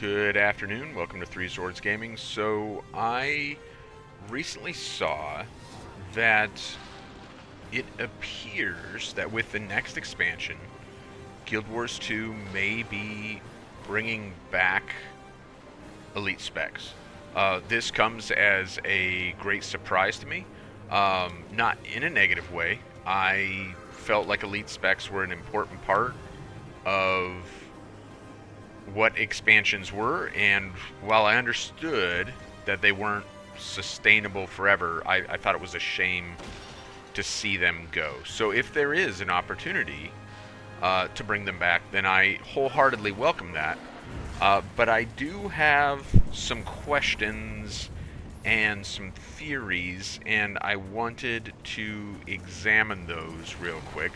Good afternoon. Welcome to Three Swords Gaming. So, I recently saw that it appears that with the next expansion, Guild Wars 2 may be bringing back elite specs. This comes as a great surprise to me, not in a negative way. I felt like elite specs were an important part of what expansions were, and while I understood that they weren't sustainable forever, I thought it was a shame to see them go. So if there is an opportunity to bring them back, then I wholeheartedly welcome that. But I do have some questions and some theories, and I wanted to examine those real quick.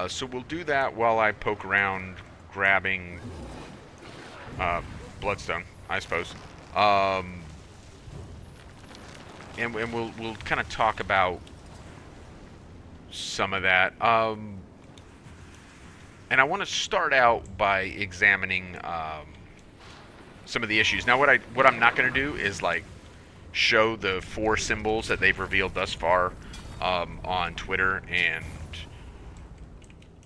So we'll do that while I poke around grabbing Bloodstone, I suppose. And we'll kind of talk about some of that. And I want to start out by examining some of the issues. Now, what I'm not going to do is like show the 4 symbols that they've revealed thus far on Twitter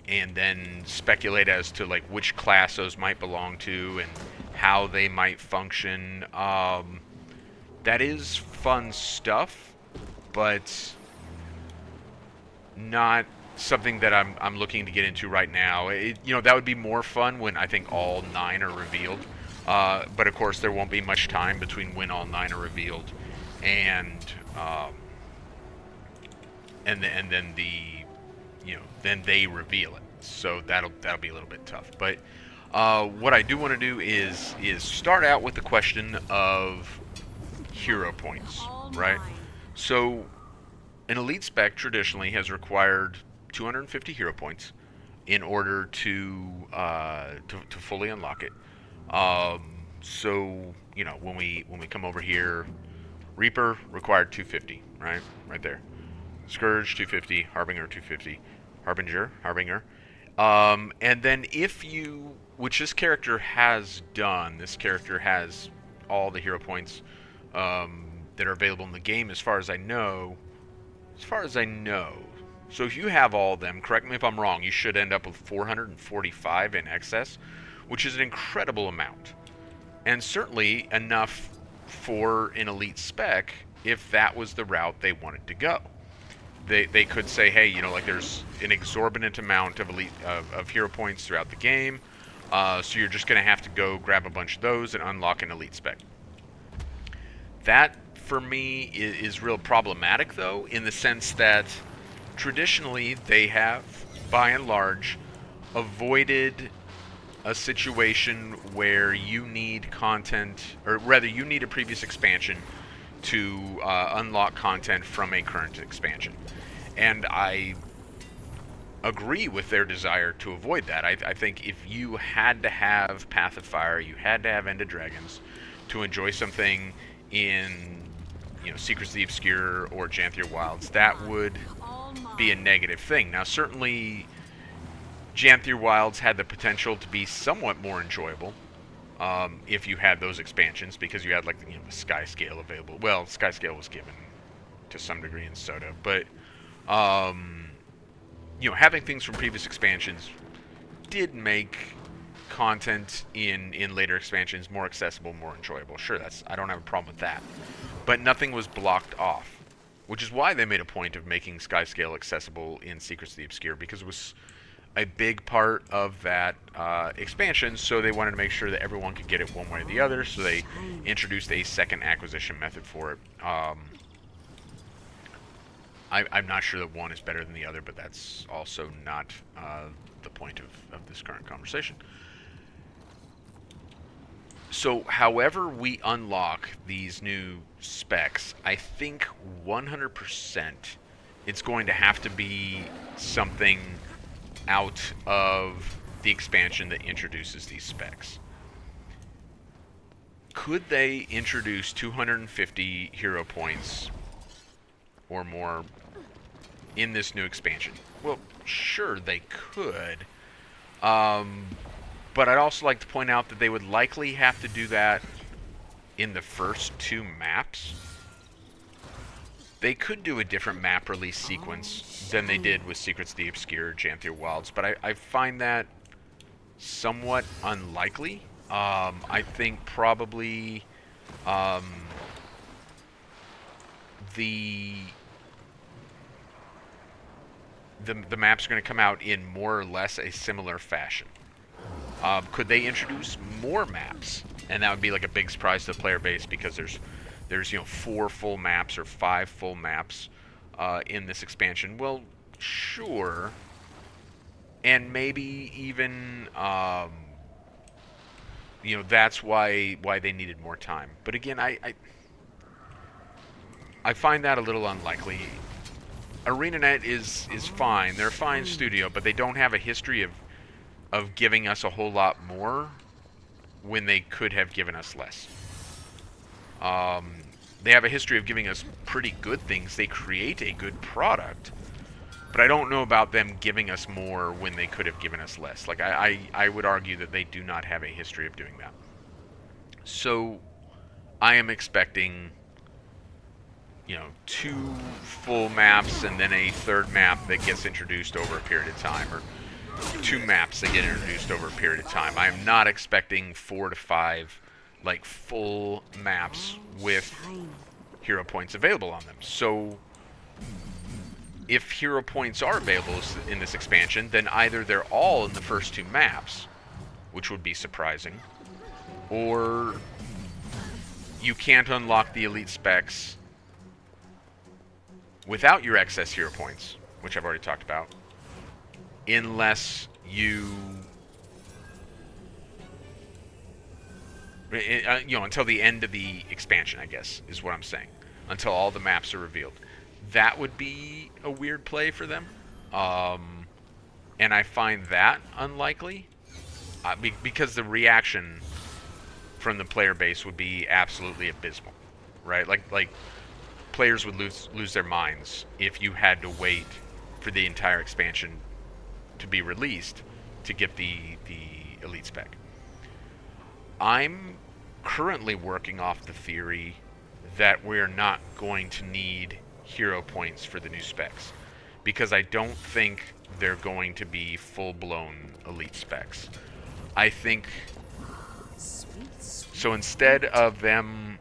and then speculate as to like which class those might belong to and how they might function. That is fun stuff, but not something that I'm looking to get into right now. That would be more fun when I think all 9 are revealed. But of course, there won't be much time between when all 9 are revealed and then they reveal it. So that'll be a little bit tough. But what I do want to do is start out with the question of hero points, right? So an elite spec traditionally has required 250 hero points in order to fully unlock it. So when we come over here, Reaper required 250, right there. Scourge 250, Harbinger 250, Harbinger. And then which this character has done, this character has all the hero points that are available in the game as far as I know. So if you have all of them, correct me if I'm wrong, you should end up with 445 in excess, which is an incredible amount. And certainly enough for an elite spec if that was the route they wanted to go. They could say, hey, there's an exorbitant amount of of hero points throughout the game, so you're just going to have to go grab a bunch of those and unlock an elite spec. That, for me, is real problematic, though, in the sense that traditionally they have, by and large, avoided a situation where you need content, or rather, you need a previous expansion to unlock content from a current expansion. And I agree with their desire to avoid that. I think if you had to have Path of Fire, you had to have End of Dragons to enjoy something in Secrets of the Obscure or Janthier Wilds, that would be a negative thing. Now, certainly, Janthier Wilds had the potential to be somewhat more enjoyable if you had those expansions, because you had the Sky Scale available. Well, Sky Scale was given to some degree in Soda, but having things from previous expansions did make content in later expansions more accessible, more enjoyable. Sure, I don't have a problem with that. But nothing was blocked off, which is why they made a point of making Sky Scale accessible in Secrets of the Obscure, because it was a big part of that expansion, so they wanted to make sure that everyone could get it one way or the other, so they introduced a second acquisition method for it. I'm not sure that one is better than the other, but that's also not the point of this current conversation. So, however we unlock these new specs, I think 100% it's going to have to be something out of the expansion that introduces these specs. Could they introduce 250 hero points or more in this new expansion? Well, sure, they could. But But I'd also like to point out that they would likely have to do that in the first 2 maps. They could do a different map release sequence than they did with Secrets of the Obscure, Janthir Wilds, but I find that somewhat unlikely. I think probably the maps are going to come out in more or less a similar fashion. Could they introduce more maps? And that would be like a big surprise to the player base, because there's 4 full maps or 5 full maps in this expansion. Well, sure. And maybe even that's why they needed more time. But again, I find that a little unlikely. ArenaNet is fine. They're a fine studio, but they don't have a history of giving us a whole lot more when they could have given us less. They have a history of giving us pretty good things. They create a good product, but I don't know about them giving us more when they could have given us less. Like, I would argue that they do not have a history of doing that. So I am expecting 2 full maps and then a 3rd map that gets introduced over a period of time, or 2 maps that get introduced over a period of time. I am not expecting 4 to 5 like full maps with hero points available on them. So if hero points are available in this expansion, then either they're all in the first 2 maps, which would be surprising, or you can't unlock the elite specs without your excess hero points, which I've already talked about, unless you until the end of the expansion, I guess, is what I'm saying. Until all the maps are revealed. That would be a weird play for them. And I find that unlikely. Because the reaction from the player base would be absolutely abysmal. Right? Like players would lose their minds if you had to wait for the entire expansion to be released to get the elite spec. I'm currently working off the theory that we're not going to need hero points for the new specs, because I don't think they're going to be full-blown elite specs. I think so. Instead of them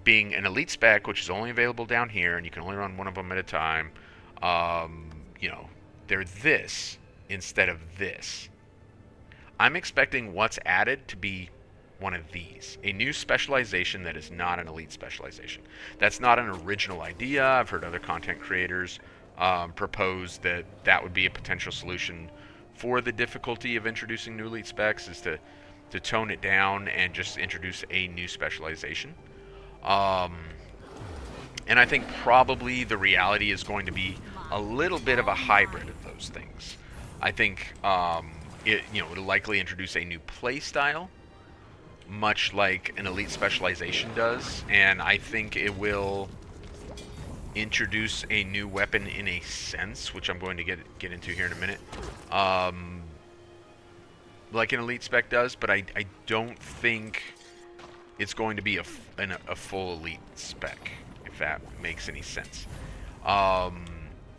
being an elite spec, which is only available down here and you can only run one of them at a time, they're this instead of this. I'm expecting what's added to be one of these, a new specialization that is not an elite specialization. That's not an original idea. I've heard other content creators propose that would be a potential solution for the difficulty of introducing new elite specs, is to tone it down and just introduce a new specialization. And I think probably the reality is going to be a little bit of a hybrid of those things. I think it'll likely introduce a new play style, much like an elite specialization does, and I think it will introduce a new weapon in a sense, which I'm going to get into here in a minute, like an elite spec does, but I don't think it's going to be a full elite spec, if that makes any sense,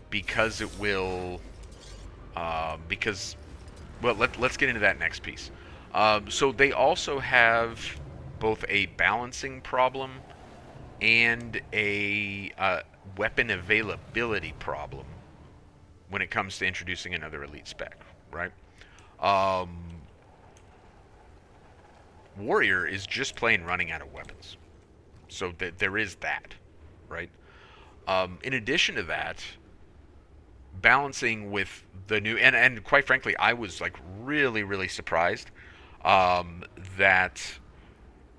because it will, well, let's get into that next piece. So they also have both a balancing problem and a weapon availability problem when it comes to introducing another elite spec, right? Warrior is just plain running out of weapons. So there is that, right? In addition to that, balancing with the new, and quite frankly, I was like really surprised that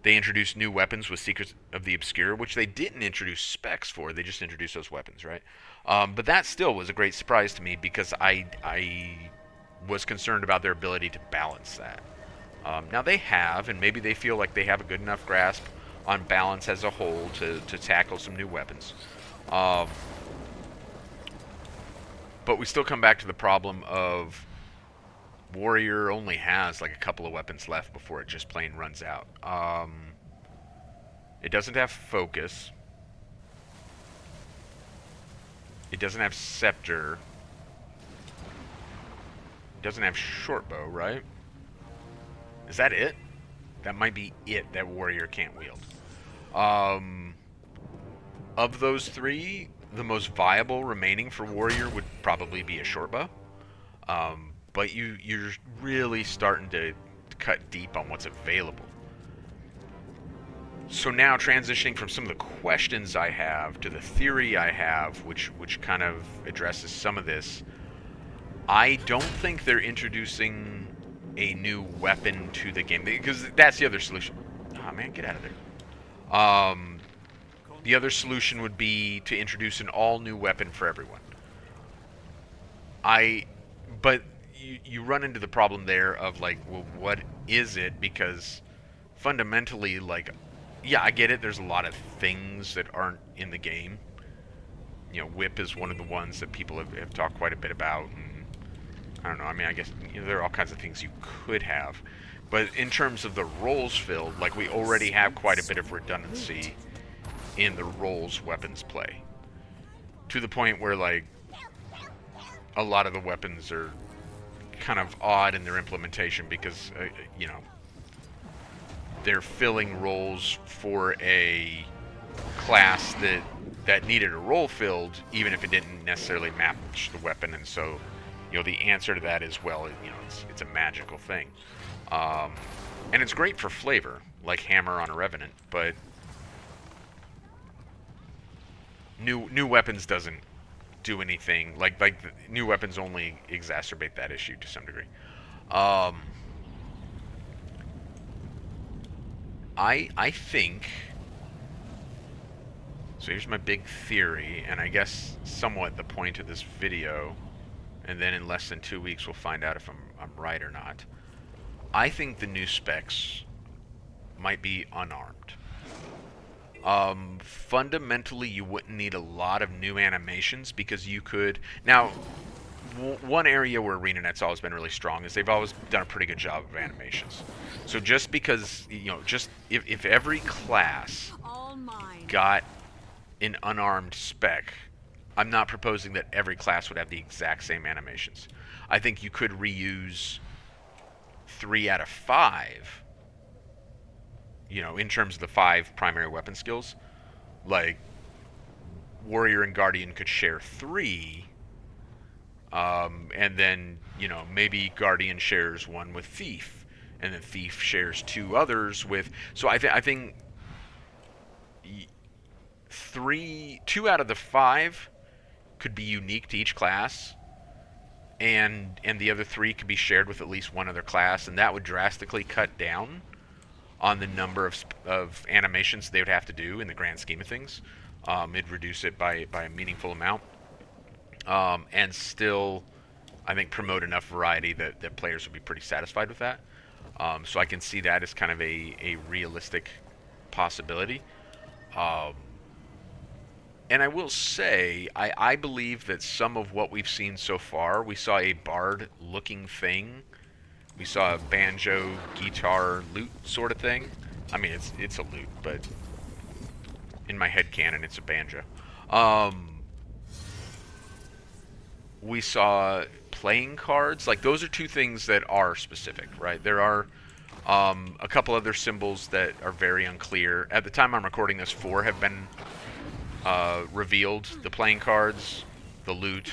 they introduced new weapons with Secrets of the Obscure, which they didn't introduce specs for. They just introduced those weapons, right? But that still was a great surprise to me, because I was concerned about their ability to balance that. Now they have, and maybe they feel like they have a good enough grasp on balance as a whole to tackle some new weapons. But we still come back to the problem of Warrior only has like a couple of weapons left before it just plain runs out. It doesn't have focus. It doesn't have scepter. It doesn't have shortbow, right? Is that it? That might be it that Warrior can't wield. Um, of those three, the most viable remaining for Warrior would probably be a shortbow. But you're really starting to cut deep on what's available. So now transitioning from some of the questions I have to the theory I have, which kind of addresses some of this. I don't think they're introducing a new weapon to the game because that's the other solution. Oh man, get out of there. The other solution would be to introduce an all-new weapon for everyone. But you run into the problem there of like, well, what is it? Because fundamentally, like, yeah, I get it. There's a lot of things that aren't in the game. You know, whip is one of the ones that people have talked quite a bit about. And I don't know. I mean, I guess there are all kinds of things you could have. But in terms of the roles filled, like, we already have quite a bit of redundancy in the roles weapons play. To the point where, like, a lot of the weapons are kind of odd in their implementation because, they're filling roles for a class that needed a role filled, even if it didn't necessarily match the weapon. And so, the answer to that is, well, it's a magical thing, and it's great for flavor, like hammer on a revenant. But new weapons doesn't do anything. Like new weapons only exacerbate that issue to some degree. I think, so here's my big theory, and I guess somewhat the point of this video, and then in less than 2 weeks we'll find out if I'm right or not. I think the new specs might be unarmed. Fundamentally, you wouldn't need a lot of new animations because you could... Now, one area where ArenaNet's always been really strong is they've always done a pretty good job of animations. So just because, just if every class got an unarmed spec, I'm not proposing that every class would have the exact same animations. I think you could reuse 3 out of 5, in terms of the 5 primary weapon skills. Like, Warrior and Guardian could share 3, and then, maybe Guardian shares 1 with Thief, and then Thief shares 2 others with... So I think 2 out of the 5 could be unique to each class, and the other 3 could be shared with at least 1 other class, and that would drastically cut down on the number of animations they would have to do in the grand scheme of things. It'd reduce it by a meaningful amount, and still, I think, promote enough variety that players would be pretty satisfied with that. So I can see that as kind of a realistic possibility. And I will say, I believe that some of what we've seen so far, we saw a bard-looking thing. We saw a banjo, guitar, lute sort of thing. I mean, it's a lute, but in my head canon, it's a banjo. We saw playing cards. Like, those are 2 things that are specific, right? There are a couple other symbols that are very unclear. At the time I'm recording this, 4 have been revealed. The playing cards, the lute,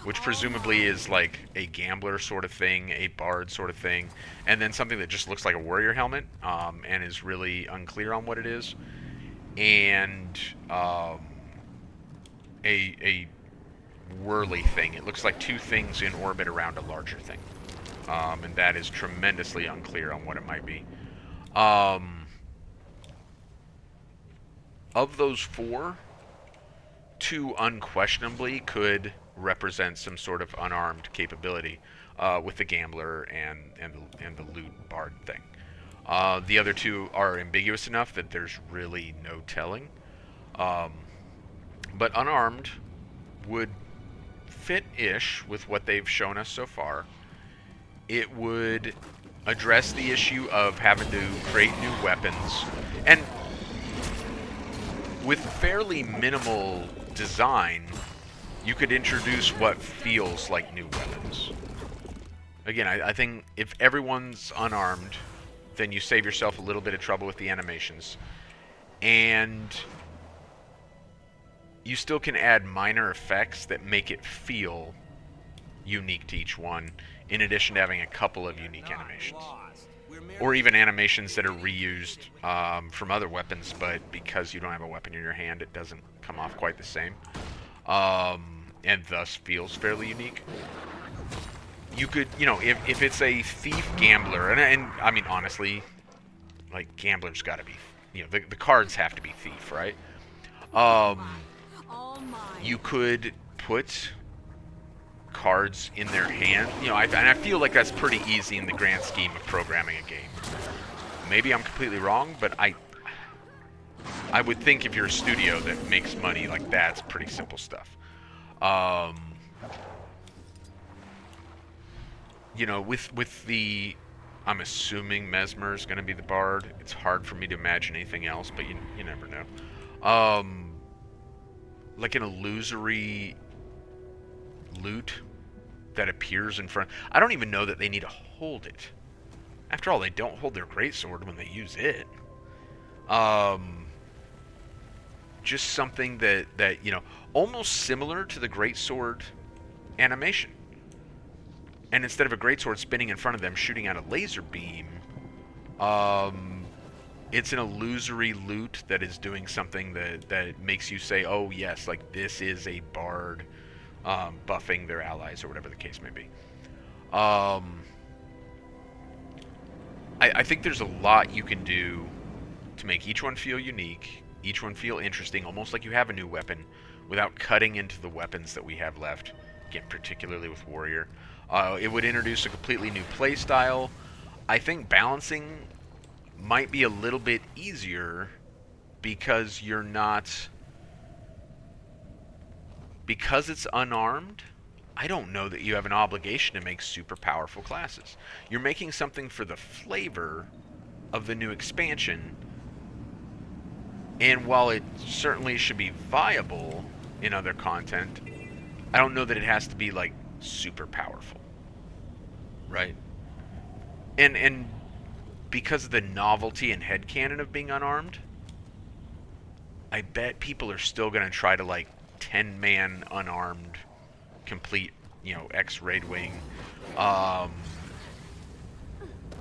which presumably is like a gambler sort of thing, a bard sort of thing, and then something that just looks like a warrior helmet, and is really unclear on what it is, and a whirly thing. It looks like 2 things in orbit around a larger thing, and that is tremendously unclear on what it might be. Of those 4, 2 unquestionably could represent some sort of unarmed capability, with the gambler and the loot bard thing. The other 2 are ambiguous enough that there's really no telling. But unarmed would fit-ish with what they've shown us so far. it would address the issue of having to create new weapons. And with fairly minimal design, you could introduce what feels like new weapons. Again, I think if everyone's unarmed, then you save yourself a little bit of trouble with the animations. And you still can add minor effects that make it feel unique to each one, in addition to having a couple of unique animations. Or even animations that are reused from other weapons, but because you don't have a weapon in your hand, it doesn't come off quite the same. And thus feels fairly unique. You could, you know, if it's a thief gambler, and I mean, honestly, like, gamblers gotta be, you know, the cards have to be thief, right? You could put cards in their hand. You know, and I feel like that's pretty easy in the grand scheme of programming a game. Maybe I'm completely wrong, but I would think if you're a studio that makes money, like, that's pretty simple stuff. You know, with the, I'm assuming Mesmer is going to be the bard. It's hard for me to imagine anything else, but you never know. Like an illusory loot that appears in front. I don't even know that they need to hold it. After all, they don't hold their greatsword when they use it. Just something that you know, almost similar to the greatsword animation. And instead of a greatsword spinning in front of them, shooting out a laser beam, it's an illusory loot that is doing something that makes you say, oh yes, like this is a bard buffing their allies, or whatever the case may be. I think there's a lot you can do to make each one feel unique, each one feel interesting, almost like you have a new weapon, without cutting into the weapons that we have left, again, particularly with Warrior. It would introduce a completely new play style. I think balancing might be a little bit easier because you're not... Because it's unarmed, I don't know that you have an obligation to make super powerful classes. You're making something for the flavor of the new expansion, and while it certainly should be viable in other content, I don't know that it has to be, like, super powerful. Right? And because of the novelty and headcanon of being unarmed, I bet people are still going to try to, like, 10-man unarmed complete, you know, X-Raid Wing,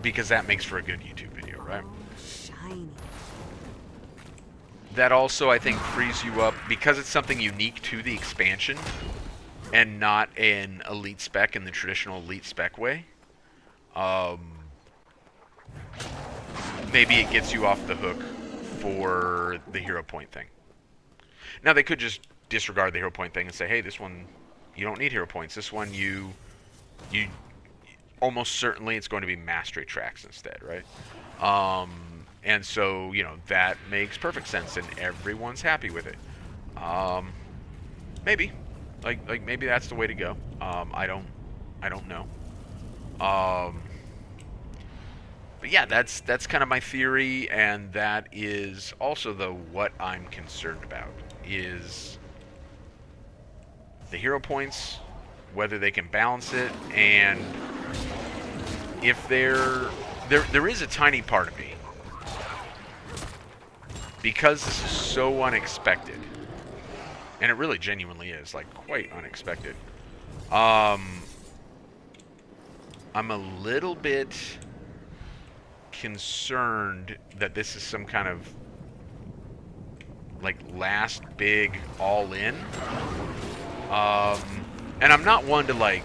because that makes for a good YouTube video, right? Shiny. That also, I think, frees you up, because it's something unique to the expansion and not an elite spec in the traditional elite spec way. Maybe it gets you off the hook for the hero point thing. Now, they could just disregard the hero point thing and say, hey, this one, you don't need hero points. This one, you almost certainly it's going to be mastery tracks instead, right? And so, you know, that makes perfect sense, and everyone's happy with it. Maybe. Like maybe that's the way to go. I don't know. But yeah, that's kind of my theory, and that is also, though, what I'm concerned about is the hero points, whether they can balance it, and if there is a tiny part of me, because this is so unexpected, and it really genuinely is, like, quite unexpected. I'm a little bit concerned that this is some kind of, like, last big all-in. And I'm not one to, like,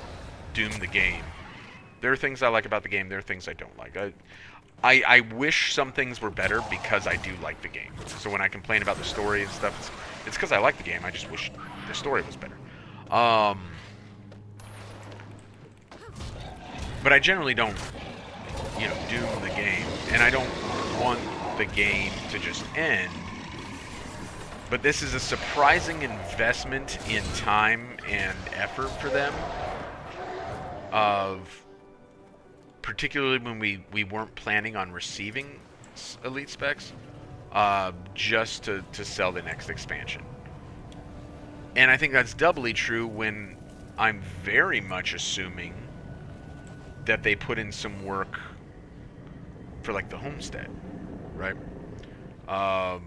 doom the game. There are things I like about the game. There are things I don't like. I wish some things were better because I do like the game. So when I complain about the story and stuff, it's because I like the game. I just wish the story was better. But I generally don't, you know, doom the game. And I don't want the game to just end. But this is a surprising investment in time and effort for them of particularly when we weren't planning on receiving elite specs, just to sell the next expansion. And I think that's doubly true when I'm very much assuming that they put in some work for like the homestead, right? Um,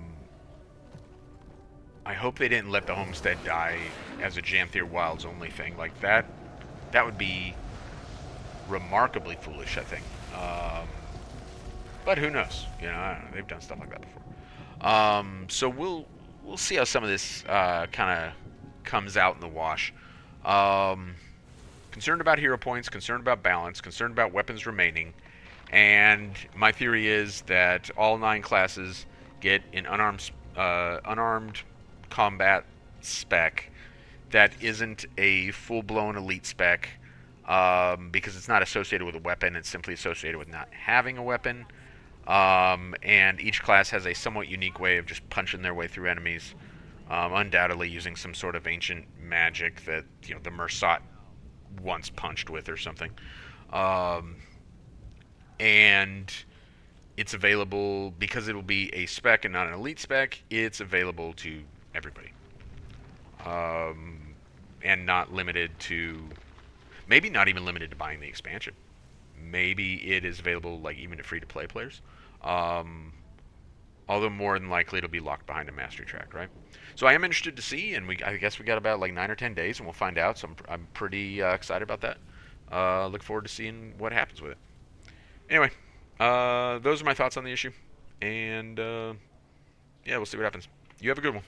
I hope they didn't let the homestead die as a Janthier Wilds only thing. Like that, that would be remarkably foolish, I think. But who knows? You know, I don't know. They've done stuff like that before. So we'll see how some of this kind of comes out in the wash. Um, Concerned about hero points, concerned about balance, concerned about weapons remaining, and my theory is that all 9 classes get an unarmed combat spec that isn't a full-blown elite spec, because it's not associated with a weapon. It's simply associated with not having a weapon. And each class has a somewhat unique way of just punching their way through enemies, undoubtedly using some sort of ancient magic that the Mersat once punched with or something. Um, and it's available because it will be a spec and not an elite spec. It's available to everybody, and not limited to, maybe not even limited to buying the expansion. Maybe it is available like even to free-to-play players. Um, Although more than likely it'll be locked behind a mastery track, right? So I am interested to see, and I guess we got about like 9 or 10 days, and we'll find out. So I'm pretty excited about that. Look forward to seeing what happens with it. Anyway, those are my thoughts on the issue, and yeah, we'll see what happens. You have a good one.